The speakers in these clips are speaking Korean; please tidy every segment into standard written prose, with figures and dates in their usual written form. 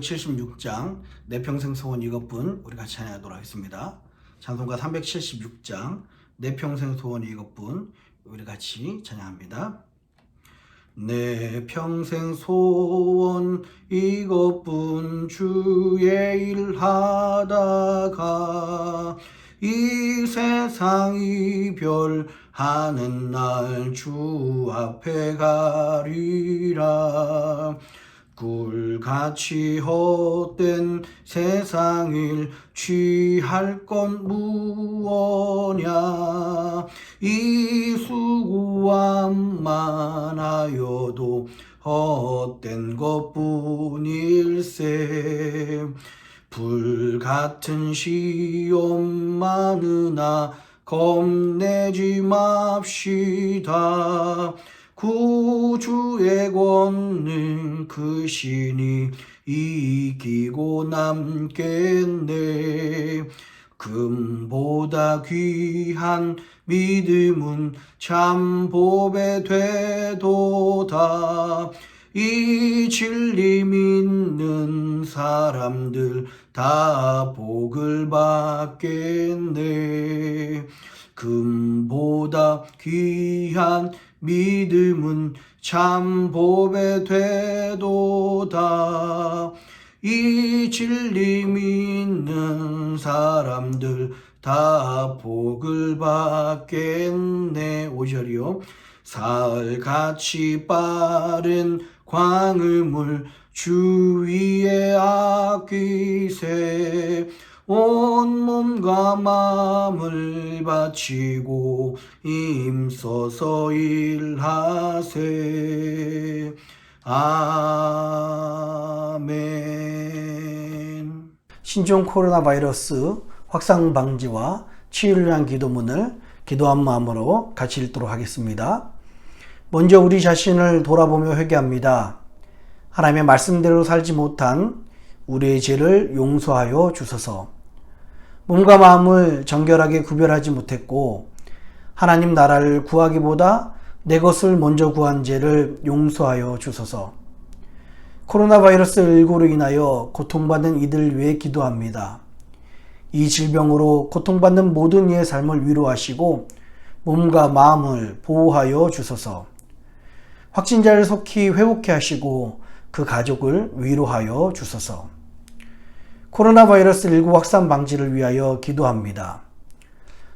376장 내 평생 소원 이것뿐 우리 같이 찬양하도록 하겠습니다. 찬송가 376장 내 평생 소원 이것뿐 우리 같이 찬양합니다. 내 평생 소원 이것뿐 주의 일 하다가 이 세상 이별하는 날 주 앞에 가리라. 꿀같이 헛된 세상일 취할 건 무엇냐. 이 수고함 많아여도 헛된 것뿐일세. 불같은 시험 많으나 겁내지 맙시다. 구주의 권능 그 신이 이기고 남겠네. 금보다 귀한 믿음은 참 보배 되도다. 이 진리 믿는 사람들 다 복을 받겠네. 금보다 귀한 믿음은 참 보배 되도다. 이 진리 믿는 사람들 다 복을 받겠네. 5절이요. 사흘같이 빠른 광음을 주위에 아끼세. 온 몸과 마음을 바치고 힘써서 일하세. 아멘. 신종 코로나 바이러스 확산 방지와 치유를 위한 기도문을 기도한 마음으로 같이 읽도록 하겠습니다. 먼저 우리 자신을 돌아보며 회개합니다. 하나님의 말씀대로 살지 못한 우리의 죄를 용서하여 주소서. 몸과 마음을 정결하게 구별하지 못했고 하나님 나라를 구하기보다 내 것을 먼저 구한 죄를 용서하여 주소서. 코로나 바이러스 19로 인하여 고통받는 이들을 위해 기도합니다. 이 질병으로 고통받는 모든 이의 삶을 위로하시고 몸과 마음을 보호하여 주소서. 확진자를 속히 회복케 하시고 그 가족을 위로하여 주소서. 코로나 바이러스 19 확산 방지를 위하여 기도합니다.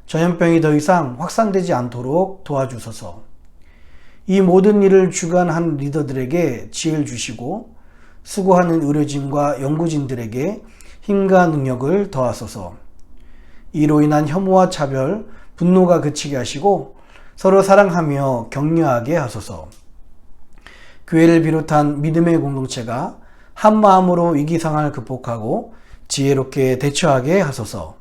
전염병이 더 이상 확산되지 않도록 도와주소서. 이 모든 일을 주관한 리더들에게 지혜를 주시고 수고하는 의료진과 연구진들에게 힘과 능력을 더하소서. 이로 인한 혐오와 차별, 분노가 그치게 하시고 서로 사랑하며 격려하게 하소서. 교회를 비롯한 믿음의 공동체가 한 마음으로 위기 상황을 극복하고 지혜롭게 대처하게 하소서.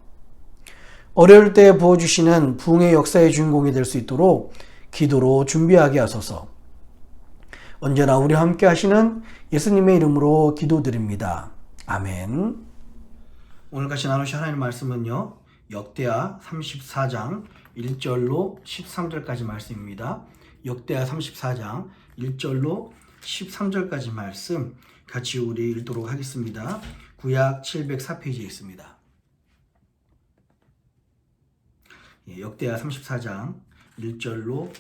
어려울 때 부어주시는 부흥의 역사의 주인공이 될 수 있도록 기도로 준비하게 하소서. 언제나 우리와 함께 하시는 예수님의 이름으로 기도드립니다. 아멘. 오늘 같이 나누실 하나님의 말씀은요, 역대하 34장 1절로 13절까지 말씀입니다. 역대하 34장 1절로 13절까지 말씀 같이 우리 읽도록 하겠습니다. 구약 704페이지에 있습니다. 역대하 34장 1절로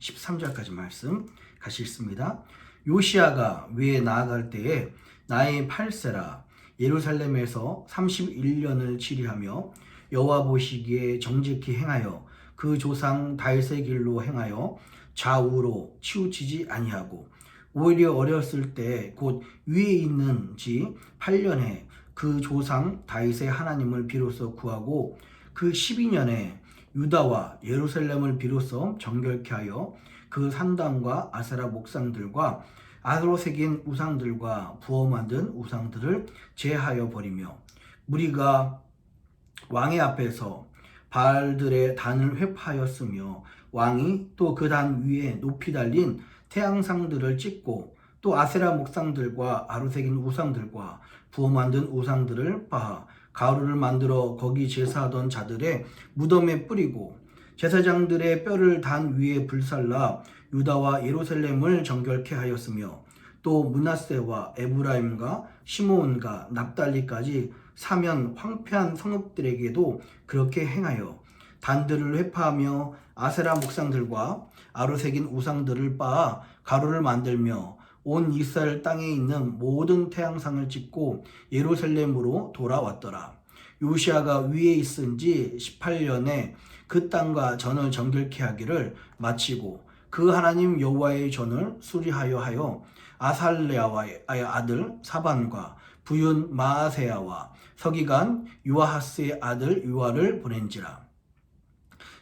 13절까지 말씀 같이 읽습니다. 요시야가 위에 나아갈 때에 나이 8세라 예루살렘에서 31년을 치리하며 여호와 보시기에 정직히 행하여 그 조상 다윗의 길로 행하여 좌우로 치우치지 아니하고 오히려 어렸을 때 곧 위에 있는 지 8년에 그 조상 다윗의 하나님을 비로소 구하고 그 12년에 유다와 예루살렘을 비로소 정결케 하여 그 산당과 아세라 목상들과 아스로 새긴 우상들과 부어 만든 우상들을 제하여 버리며 무리가 왕의 앞에서 바알들의 단을 회파하였으며 왕이 또 그 단 위에 높이 달린 태양상들을 찍고 또 아세라 목상들과 아로새긴 우상들과 부어 만든 우상들을 빻아 가루를 만들어 거기 제사하던 자들의 무덤에 뿌리고 제사장들의 뼈를 단 위에 불살라 유다와 예루살렘을 정결케 하였으며 또 므낫세와 에브라임과 시므온과 납달리까지 사면 황폐한 성읍들에게도 그렇게 행하여 단들을 회파하며 아세라 목상들과 아로 새긴 우상들을 빻아 가루를 만들며 온 이스라엘 땅에 있는 모든 태양상을 찍고 예루살렘으로 돌아왔더라. 요시아가 위에 있은 지 18년에 그 땅과 전을 정결케 하기를 마치고 그 하나님 여호와의 전을 수리하여 하여 아살레아의 아들 사반과 부윤 마아세야와 서기관 요아하스의 아들 요아를 보낸지라.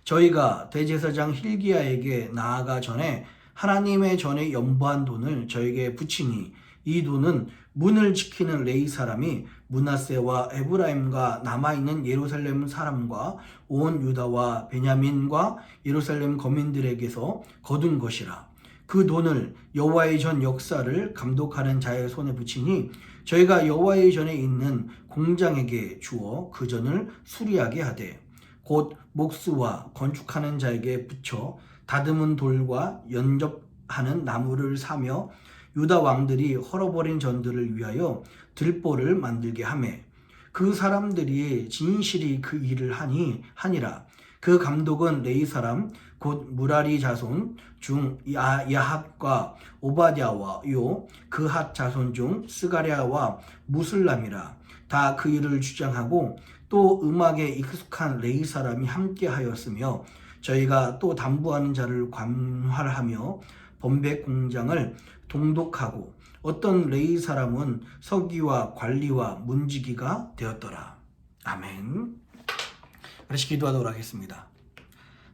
저희가 대제사장 힐기야에게 나아가 전에 하나님의 전에 연보한 돈을 저에게 붙이니 이 돈은 문을 지키는 레위 사람이 므낫세와 에브라임과 남아있는 예루살렘 사람과 온 유다와 베냐민과 예루살렘 거민들에게서 거둔 것이라. 그 돈을 여호와의 전 역사를 감독하는 자의 손에 붙이니 저희가 여호와의 전에 있는 공장에게 주어 그 전을 수리하게 하되 곧 목수와 건축하는 자에게 붙여 다듬은 돌과 연접하는 나무를 사며 유다 왕들이 헐어버린 전들을 위하여 들보를 만들게 하매 그 사람들이 진실이 그 일을 하니라. 그 감독은 레위 사람 곧 무라리 자손 중 야합과 오바댜와 요 그핫 자손 중 스가랴와 무슬람이라. 다 그 일을 주장하고 또 음악에 익숙한 레위 사람이 함께 하였으며 저희가 또 담보하는 자를 관할하며 번백 공장을 동독하고 어떤 레위 사람은 서기와 관리와 문지기가 되었더라. 아멘. 다시 기도하도록 하겠습니다.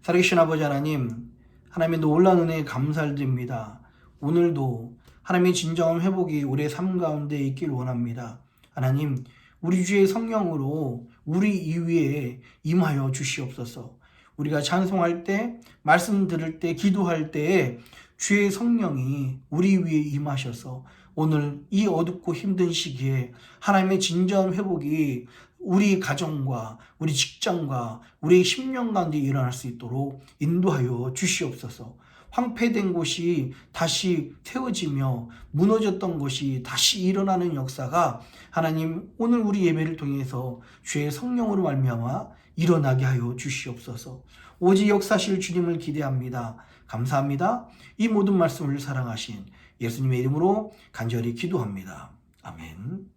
살아계신 아버지 하나님, 하나님의 놀라운 은혜에 감사드립니다. 오늘도 하나님의 진정한 회복이 우리의 삶 가운데 있길 원합니다. 하나님, 우리 주의 성령으로 우리 이위에 임하여 주시옵소서. 우리가 찬송할 때, 말씀 들을 때, 기도할 때에 주의 성령이 우리 위에 임하셔서 오늘 이 어둡고 힘든 시기에 하나님의 진정한 회복이 우리 가정과 우리 직장과 우리 심령 가운데 일어날 수 있도록 인도하여 주시옵소서. 황폐된 곳이 다시 세워지며 무너졌던 것이 다시 일어나는 역사가 하나님 오늘 우리 예배를 통해서 주의 성령으로 말미암아 일어나게 하여 주시옵소서. 오직 역사실 주님을 기대합니다. 감사합니다. 이 모든 말씀을 사랑하신 예수님의 이름으로 간절히 기도합니다. 아멘.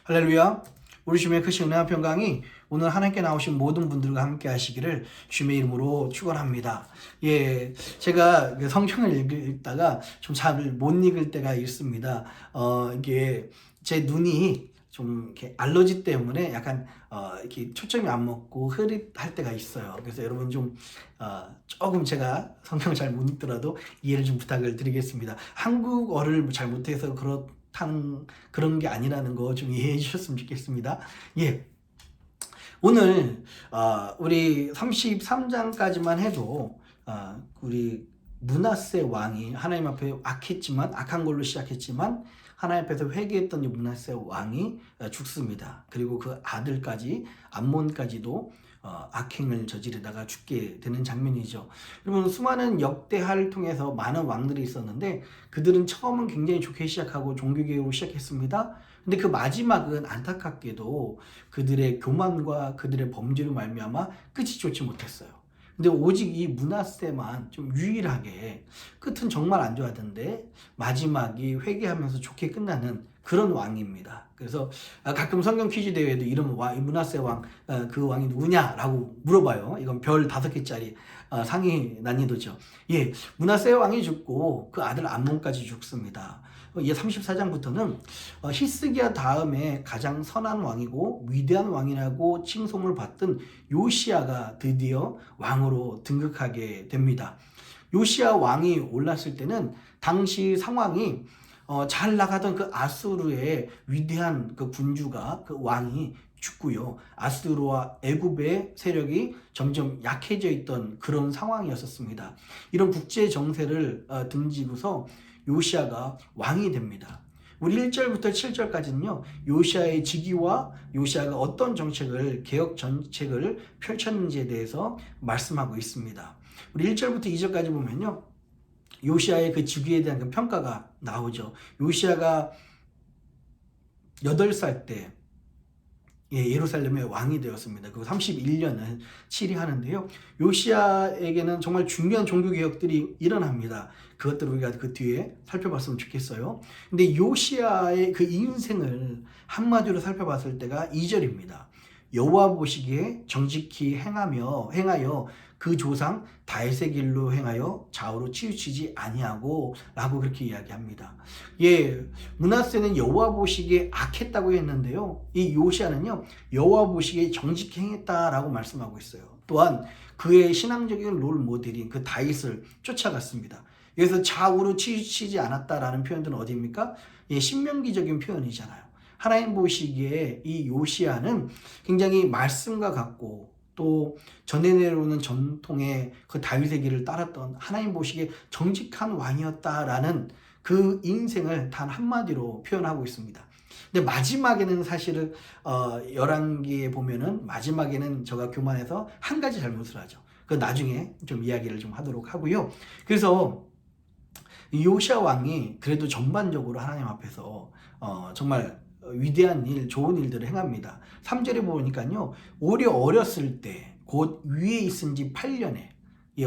할렐루야. 우리 주님의 크신 은혜와 평강이 오늘 하나님께 나오신 모든 분들과 함께 하시기를 주님의 이름으로 축원합니다. 예, 제가 성경을 읽다가 좀 잘 못 읽을 때가 있습니다. 이게 제 눈이 좀 이렇게 알러지 때문에 약간 이렇게 초점이 안 먹고 흐릿할 때가 있어요. 그래서 여러분 좀 조금 제가 성경을 잘 못 읽더라도 이해를 좀 부탁을 드리겠습니다. 한국어를 잘 못해서 그런 게 아니라는 거 좀 이해해 주셨으면 좋겠습니다. 예. 오늘 우리 33장까지만 해도 우리 므낫세 왕이 하나님 앞에 악한 걸로 시작했지만 하나님 앞에서 회개했던 이 므낫세 왕이 죽습니다. 그리고 그 아들까지 암몬까지도 악행을 저지르다가 죽게 되는 장면이죠. 여러분 수많은 역대하를 통해서 많은 왕들이 있었는데 그들은 처음은 굉장히 좋게 시작하고 종교개혁으로 시작했습니다. 근데 그 마지막은 안타깝게도 그들의 교만과 그들의 범죄로 말미암아 끝이 좋지 못했어요. 근데 오직 이 므낫세만 좀 유일하게 끝은 정말 안 좋았던데 마지막이 회개하면서 좋게 끝나는 그런 왕입니다. 그래서 가끔 성경 퀴즈 대회에도 이름 므낫세 왕, 그 왕이 누구냐라고 물어봐요. 이건 별 5개짜리 상위 난이도죠. 예, 므낫세 왕이 죽고 그 아들 암몬까지 죽습니다. 34장부터는 히스기야 다음에 가장 선한 왕이고 위대한 왕이라고 칭송을 받던 요시야가 드디어 왕으로 등극하게 됩니다. 요시야 왕이 올랐을 때는 당시 상황이 잘 나가던 그 아수르의 위대한 그 군주가 그 왕이 죽고요. 아수르와 애굽의 세력이 점점 약해져 있던 그런 상황이었습니다. 이런 국제 정세를 등지고서 요시야가 왕이 됩니다. 우리 1절부터 7절까지는요. 요시야의 직위와 요시야가 어떤 개혁 정책을 펼쳤는지에 대해서 말씀하고 있습니다. 우리 1절부터 2절까지 보면요. 요시야의 그 직위에 대한 그 평가가 나오죠. 요시야가 8살 때 예루살렘의 왕이 되었습니다. 그 31년을 치리하는데요. 요시야에게는 정말 중요한 종교개혁들이 일어납니다. 그것들을 우리가 그 뒤에 살펴봤으면 좋겠어요. 근데 요시야의 그 인생을 한마디로 살펴봤을 때가 2절입니다. 여호와 보시기에 정직히 행하여 그 조상 다윗의 길로 행하여 좌우로 치우치지 아니하고 라고 그렇게 이야기합니다. 므낫세는 여호와 보시기에 악했다고 했는데요. 이 요시야는요, 여호와 보시기에 정직히 행했다라고 말씀하고 있어요. 또한 그의 신앙적인 롤 모델인 그 다윗을 쫓아갔습니다. 여기서 좌우로 치우치지 않았다라는 표현들은 어디입니까? 신명기적인 표현이잖아요. 하나님 보시기에 이 요시야는 굉장히 말씀과 같고 또 전해 내려오는 전통의 그 다윗의 길을 따랐던 하나님 보시기에 정직한 왕이었다라는 그 인생을 단 한마디로 표현하고 있습니다. 근데 마지막에는 사실은 열왕기에 보면은 마지막에는 저가 교만해서 한 가지 잘못을 하죠. 그 나중에 좀 이야기를 좀 하도록 하고요. 그래서 요시야 왕이 그래도 전반적으로 하나님 앞에서 정말 위대한 일, 좋은 일들을 행합니다. 3절에 보니까요, 오히려 어렸을 때, 곧 위에 있은 지 8년에,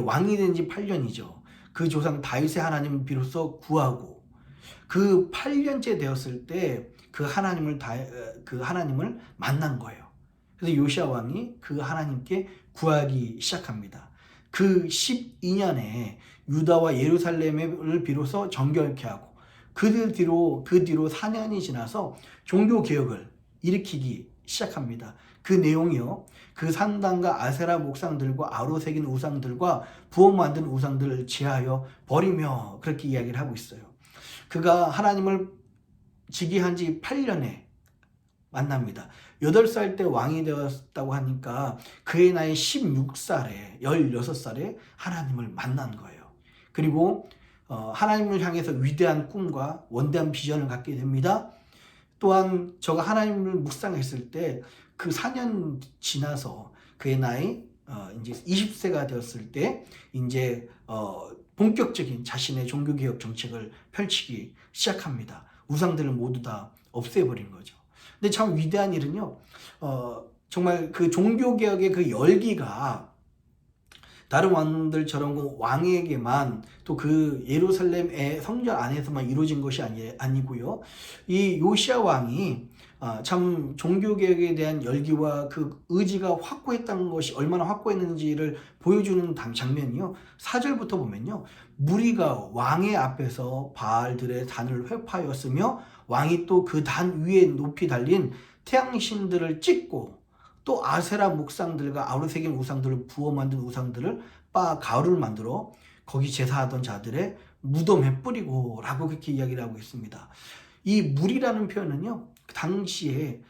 왕이 된 지 8년이죠. 그 조상 다윗의 하나님을 비로소 구하고, 그 8년째 되었을 때, 그 하나님을 만난 거예요. 그래서 요시야 왕이 그 하나님께 구하기 시작합니다. 그 12년에 유다와 예루살렘을 비로소 정결케 하고, 그 뒤로 4년이 지나서 종교개혁을 일으키기 시작합니다. 그 내용이요, 그 산당과 아세라 목상들과 아로 새긴 우상들과 부어 만든 우상들을 제하여 버리며 그렇게 이야기를 하고 있어요. 그가 하나님을 즉위한 지 8년에 만납니다. 8살 때 왕이 되었다고 하니까 그의 나이 16살에 16살에 하나님을 만난 거예요. 그리고 하나님을 향해서 위대한 꿈과 원대한 비전을 갖게 됩니다. 또한 저가 하나님을 묵상했을 때 그 4년 지나서 그의 나이 이제 20세가 되었을 때 이제 본격적인 자신의 종교개혁 정책을 펼치기 시작합니다. 우상들을 모두 다 없애버린 거죠. 근데 참 위대한 일은요, 정말 그 종교개혁의 그 열기가 다른 왕들처럼 그 왕에게만 또 그 예루살렘의 성전 안에서만 이루어진 것이 아니고요. 이 요시야 왕이 참 종교개혁에 대한 열기와 그 의지가 확고했다는 것이 얼마나 확고했는지를 보여주는 장면이요. 4절부터 보면요, 무리가 왕의 앞에서 바알들의 단을 회파하였으며 왕이 또 그 단 위에 높이 달린 태양신들을 찍고 또 아세라 목상들과 아우로 새긴 우상들을 부어 만든 우상들을 가루를 만들어 거기 제사하던 자들의 무덤에 뿌리고 라고 그렇게 이야기를 하고 있습니다. 이 무리라는 표현은요, 당시에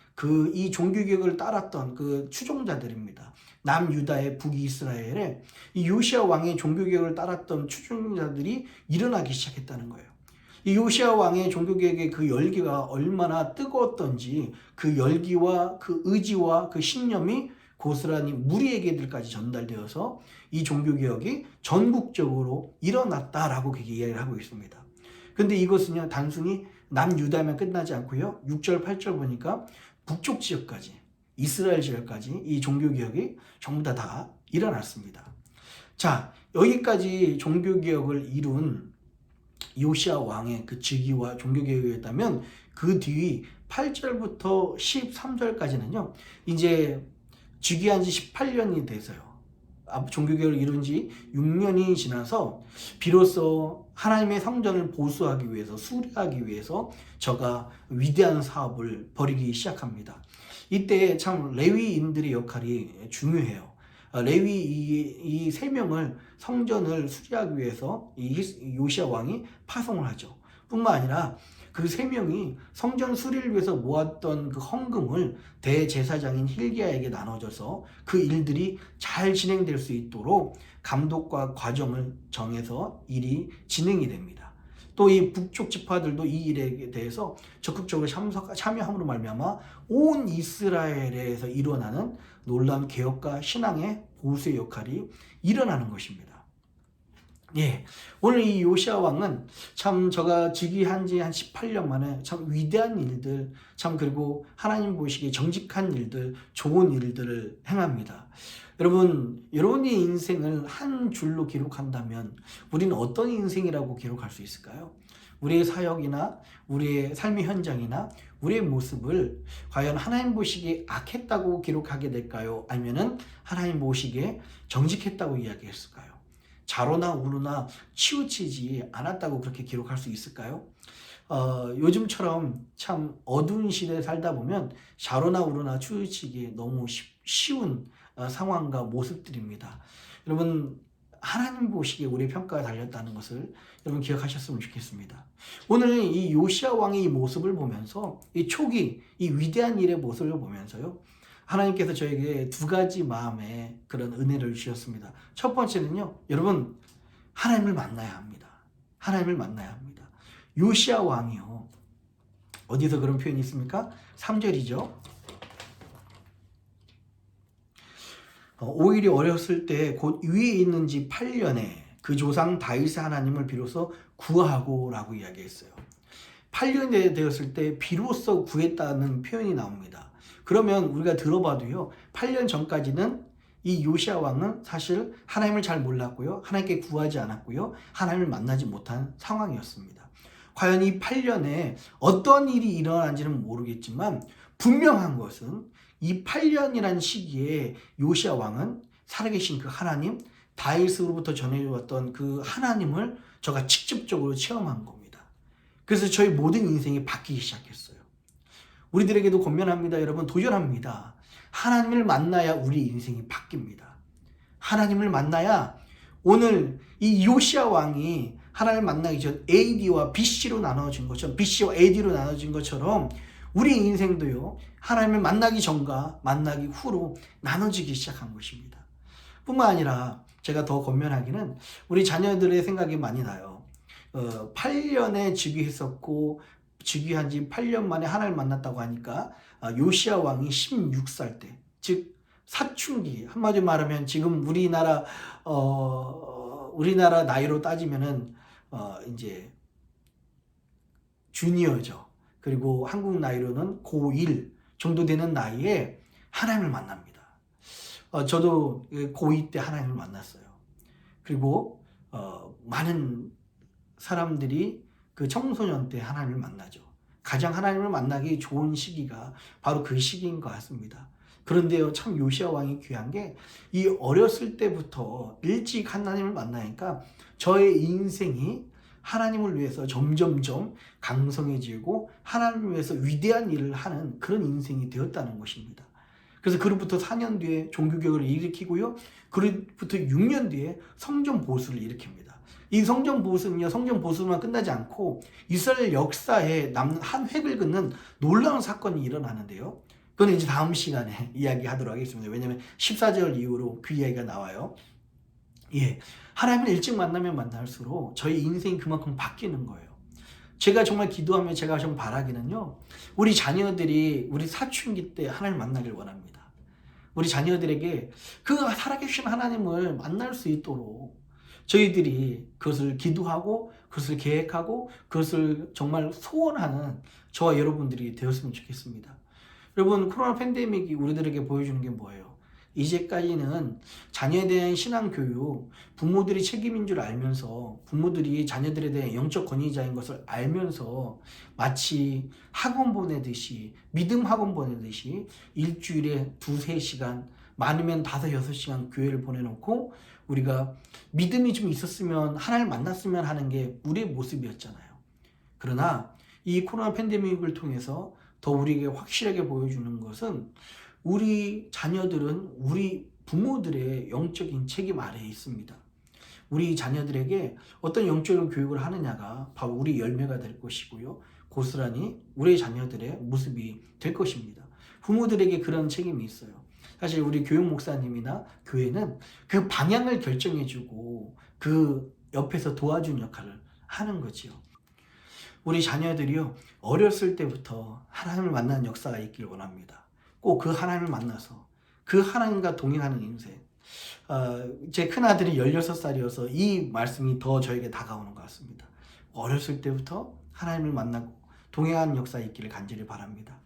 이 종교개혁을 따랐던 그 추종자들입니다. 남유다의 북이스라엘에 이 요시야 왕의 종교개혁을 따랐던 추종자들이 일어나기 시작했다는 거예요. 이 요시야 왕의 종교개혁의 그 열기가 얼마나 뜨거웠던지 그 열기와 그 의지와 그 신념이 고스란히 무리에게들까지 전달되어서 이 종교개혁이 전국적으로 일어났다라고 그렇게 이야기를 하고 있습니다. 근데 이것은요, 단순히 남유다만 끝나지 않고요, 6절, 8절 보니까 북쪽 지역까지, 이스라엘 지역까지 이 종교개혁이 전부 다 일어났습니다. 자, 여기까지 종교개혁을 이룬 요시야 왕의 그 즉위와 종교개혁이었다면 그 뒤 8절부터 13절까지는요, 이제 즉위한 지 18년이 돼서요, 종교개혁을 이룬 지 6년이 지나서 비로소 하나님의 성전을 보수하기 위해서, 수리하기 위해서 저가 위대한 사업을 벌이기 시작합니다. 이때 참 레위인들의 역할이 중요해요. 레위 이 3명을 성전을 수리하기 위해서 이 요시야 왕이 파송을 하죠. 뿐만 아니라 그 3명이 성전 수리를 위해서 모았던 그 헌금을 대제사장인 힐기야에게 나눠줘서 그 일들이 잘 진행될 수 있도록 감독과 과정을 정해서 일이 진행이 됩니다. 또 이 북쪽 지파들도 이 일에 대해서 적극적으로 참여함으로 말미암아 온 이스라엘에서 일어나는 놀라운 개혁과 신앙의 보수의 역할이 일어나는 것입니다. 예, 오늘 이 요시아 왕은 참 저가 즉위한 지 한 18년 만에 참 위대한 일들, 참 그리고 하나님 보시기에 정직한 일들, 좋은 일들을 행합니다. 여러분의 인생을 한 줄로 기록한다면 우리는 어떤 인생이라고 기록할 수 있을까요? 우리의 사역이나 우리의 삶의 현장이나 우리의 모습을 과연 하나님 보시기에 악했다고 기록하게 될까요? 아니면은 하나님 보시기에 정직했다고 이야기했을까요? 좌로나 우로나 치우치지 않았다고 그렇게 기록할 수 있을까요? 요즘처럼 참 어두운 시대에 살다 보면 좌로나 우로나 치우치기 너무 쉬운 상황과 모습들입니다. 여러분, 하나님 보시기에 우리의 평가가 달렸다는 것을 여러분 기억하셨으면 좋겠습니다. 오늘 이 요시아 왕의 이 모습을 보면서 이 초기 이 위대한 일의 모습을 보면서요, 하나님께서 저에게 두 가지 마음의 그런 은혜를 주셨습니다. 첫 번째는요, 여러분, 하나님을 만나야 합니다. 하나님을 만나야 합니다. 요시아 왕이요, 어디서 그런 표현이 있습니까? 3절이죠. 오히려 어렸을 때 곧 위에 있는 지 8년에 그 조상 다윗의 하나님을 비로소 구하고 라고 이야기했어요. 8년이 되었을 때 비로소 구했다는 표현이 나옵니다. 그러면 우리가 들어봐도요, 8년 전까지는 이 요시아 왕은 사실 하나님을 잘 몰랐고요, 하나님께 구하지 않았고요, 하나님을 만나지 못한 상황이었습니다. 과연 이 8년에 어떤 일이 일어난지는 모르겠지만 분명한 것은 이 8년이라는 시기에 요시아 왕은 살아계신 그 하나님, 다윗으로부터 전해왔던 그 하나님을 저가 직접적으로 체험한 겁니다. 그래서 저희 모든 인생이 바뀌기 시작했어요. 우리들에게도 권면합니다. 여러분, 도전합니다. 하나님을 만나야 우리 인생이 바뀝니다. 하나님을 만나야 오늘 이 요시아 왕이 하나님을 만나기 전 AD와 BC로 나눠진 것처럼, BC와 AD로 나눠진 것처럼 우리 인생도요, 하나님을 만나기 전과 만나기 후로 나눠지기 시작한 것입니다. 뿐만 아니라 제가 더 권면하기는 우리 자녀들의 생각이 많이 나요. 8년에 즉위했었고 즉위한 지 8년 만에 하나님을 만났다고 하니까 요시아 왕이 16살 때, 즉 사춘기, 한마디로 말하면 지금 우리나라 나이로 따지면은 이제 주니어죠. 그리고 한국 나이로는 고1 정도 되는 나이에 하나님을 만납니다. 저도 고2 때 하나님을 만났어요. 그리고 많은 사람들이 그 청소년 때 하나님을 만나죠. 가장 하나님을 만나기 좋은 시기가 바로 그 시기인 것 같습니다. 그런데요, 참 요시아 왕이 귀한 게 이 어렸을 때부터 일찍 하나님을 만나니까 저의 인생이 하나님을 위해서 점점점 강성해지고 하나님을 위해서 위대한 일을 하는 그런 인생이 되었다는 것입니다. 그래서 그로부터 4년 뒤에 종교개혁을 일으키고요, 그로부터 6년 뒤에 성전 보수를 일으킵니다. 이 성전 보수는요, 성전 보수만 끝나지 않고 이스라엘 역사에 남는 한 획을 긋는 놀라운 사건이 일어나는데요, 그건 이제 다음 시간에 이야기하도록 하겠습니다. 왜냐하면 14절 이후로 그 이야기가 나와요. 예, 하나님을 일찍 만나면 만날수록 저희 인생이 그만큼 바뀌는 거예요. 제가 정말 기도하며 제가 좀 바라기는요, 우리 자녀들이 우리 사춘기 때 하나님을 만나길 원합니다. 우리 자녀들에게 그 살아계신 하나님을 만날 수 있도록 저희들이 그것을 기도하고 그것을 계획하고 그것을 정말 소원하는 저와 여러분들이 되었으면 좋겠습니다. 여러분, 코로나 팬데믹이 우리들에게 보여주는 게 뭐예요? 이제까지는 자녀에 대한 신앙교육, 부모들이 책임인 줄 알면서, 부모들이 자녀들에 대한 영적 권위자인 것을 알면서 마치 학원 보내듯이, 믿음 학원 보내듯이 일주일에 2-3시간, 많으면 5-6시간 교회를 보내놓고 우리가 믿음이 좀 있었으면, 하나님을 만났으면 하는 게 우리의 모습이었잖아요. 그러나 이 코로나 팬데믹을 통해서 더 우리에게 확실하게 보여주는 것은 우리 자녀들은 우리 부모들의 영적인 책임 아래에 있습니다. 우리 자녀들에게 어떤 영적인 교육을 하느냐가 바로 우리 열매가 될 것이고요, 고스란히 우리 자녀들의 모습이 될 것입니다. 부모들에게 그런 책임이 있어요. 사실 우리 교육 목사님이나 교회는 그 방향을 결정해주고 그 옆에서 도와준 역할을 하는 거지요. 우리 자녀들이요, 어렸을 때부터 하나님을 만나는 역사가 있길 원합니다. 꼭 그 하나님을 만나서 그 하나님과 동행하는 인생, 제 큰아들이 16살이어서 이 말씀이 더 저에게 다가오는 것 같습니다. 어렸을 때부터 하나님을 만나고 동행하는 역사 있기를 간절히 바랍니다.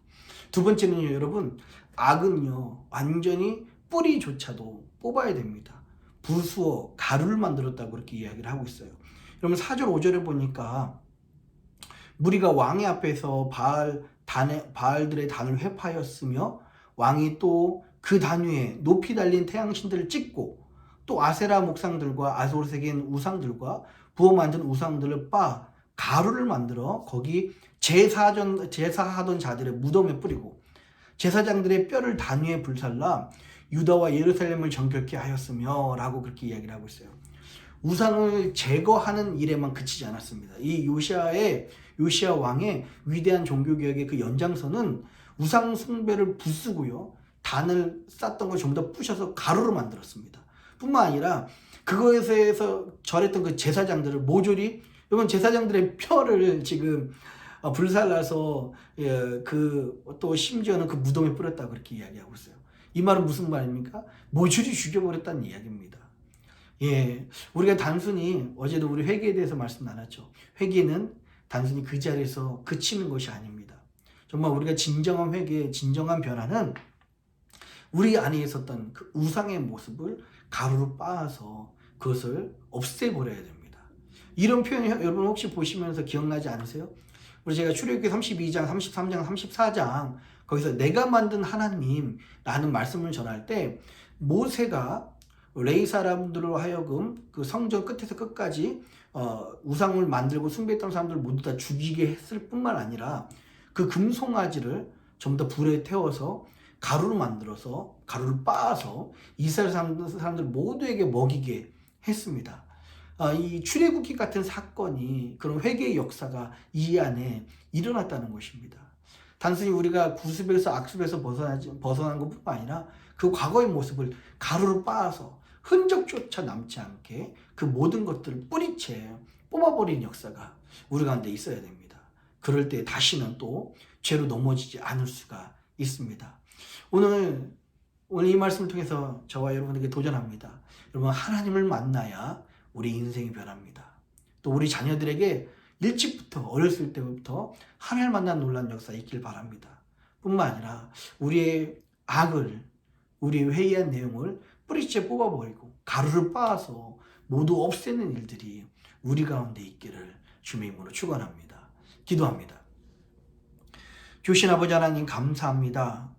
두 번째는요, 여러분, 악은요 완전히 뿌리조차도 뽑아야 됩니다. 부수어 가루를 만들었다고 그렇게 이야기를 하고 있어요. 여러분 4절 5절에 보니까 무리가 왕의 앞에서 바알들의 단을 회파하였으며 왕이 또 그 단 위에 높이 달린 태양신들을 찍고 또 아세라 목상들과 아소르색인 우상들과 부어 만든 우상들을 빻아 가루를 만들어 거기 제사하던 자들의 무덤에 뿌리고 제사장들의 뼈를 단 위에 불살라 유다와 예루살렘을 정결케 하였으며 라고 그렇게 이야기를 하고 있어요. 우상을 제거하는 일에만 그치지 않았습니다. 이 요시야 왕의 위대한 종교개혁의 그 연장선은 우상 숭배를 부수고요, 단을 쌓던 걸 전부 다 부셔서 가루로 만들었습니다. 뿐만 아니라 그거에서 절했던 그 제사장들을 모조리, 여러분 제사장들의 뼈를 지금 불살라서 또 심지어는 그 무덤에 뿌렸다고 그렇게 이야기하고 있어요. 이 말은 무슨 말입니까? 모조리 죽여버렸다는 이야기입니다. 우리가 단순히 어제도 우리 회개에 대해서 말씀 나눴죠. 회개는 단순히 그 자리에서 그치는 것이 아닙니다. 정말 우리가 진정한 회개, 진정한 변화는 우리 안에 있었던 그 우상의 모습을 가루로 빻아서 그것을 없애버려야 됩니다. 이런 표현 여러분 혹시 보시면서 기억나지 않으세요? 우리 제가 출애굽기 32장, 33장, 34장 거기서 내가 만든 하나님라는 말씀을 전할 때 모세가 레위 사람들로 하여금 그 성전 끝에서 끝까지 우상을 만들고 숭배했던 사람들 모두 다 죽이게 했을 뿐만 아니라 그 금송아지를 전부 다 불에 태워서 가루로 만들어서 가루를 빻아서 이스라엘 사람들 모두에게 먹이게 했습니다. 이 출애굽기 같은 사건이, 그런 회개의 역사가 이 안에 일어났다는 것입니다. 단순히 우리가 구습에서 악습에서 벗어난 것뿐만 아니라 그 과거의 모습을 가루로 빻아서 흔적조차 남지 않게 그 모든 것들을 뿌리채 뽑아버린 역사가 우리 가운데 있어야 됩니다. 그럴 때 다시는 또 죄로 넘어지지 않을 수가 있습니다. 오늘 이 말씀을 통해서 저와 여러분에게 도전합니다. 여러분, 하나님을 만나야 우리 인생이 변합니다. 또 우리 자녀들에게 일찍부터, 어렸을 때부터 하나님을 만난 놀라운 역사 있길 바랍니다. 뿐만 아니라 우리의 악을, 우리의 회의한 내용을 뿌리째 뽑아버리고 가루를 빻아서 모두 없애는 일들이 우리 가운데 있기를 주님의 이름으로 축원합니다. 기도합니다. 주신 아버지 하나님 감사합니다.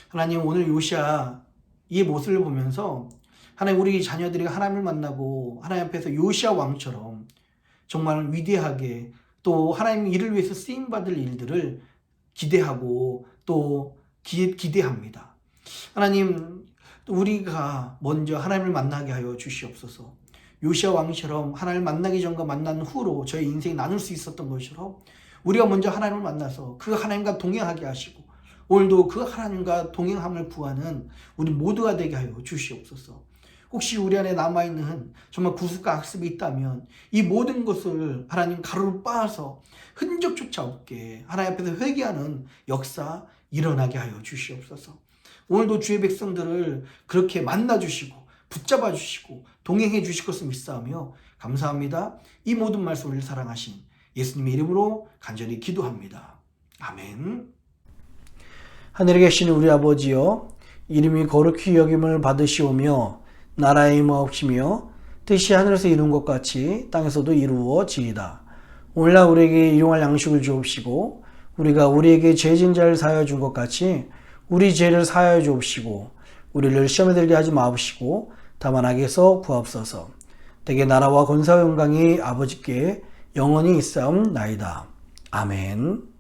하나님, 오늘 요시야 이 모습을 보면서 하나님, 우리 자녀들이 하나님을 만나고 하나님 앞에서 요시야 왕처럼 정말 위대하게 또 하나님 일을 위해서 쓰임받을 일들을 기대하고 또 기대합니다. 하나님, 우리가 먼저 하나님을 만나게 하여 주시옵소서. 요시야 왕처럼 하나님을 만나기 전과 만난 후로 저희 인생이 나눌 수 있었던 것처럼 우리가 먼저 하나님을 만나서 그 하나님과 동행하게 하시고 오늘도 그 하나님과 동행함을 구하는 우리 모두가 되게 하여 주시옵소서. 혹시 우리 안에 남아있는 정말 구습과 악습이 있다면 이 모든 것을 하나님 가루로 빻아서 흔적조차 없게 하나님 앞에서 회개하는 역사 일어나게 하여 주시옵소서. 오늘도 주의 백성들을 그렇게 만나주시고 붙잡아 주시고 동행해 주실 것을 믿사오며 감사합니다. 이 모든 말씀을 사랑하신 예수님의 이름으로 간절히 기도합니다. 아멘. 하늘에 계신 우리 아버지여, 이름이 거룩히 여김을 받으시오며 나라의 임하옵시며 뜻이 하늘에서 이룬 것 같이 땅에서도 이루어지이다. 오늘날 우리에게 일용할 양식을 주옵시고 우리가 우리에게 죄진 자를 사하여 준 것 같이 우리 죄를 사하여 주옵시고 우리를 시험에 들게 하지 마옵시고 다만 악에서 구하옵소서. 대개 나라와 권세와 영광이 아버지께 영원히 있사옵나이다. 아멘.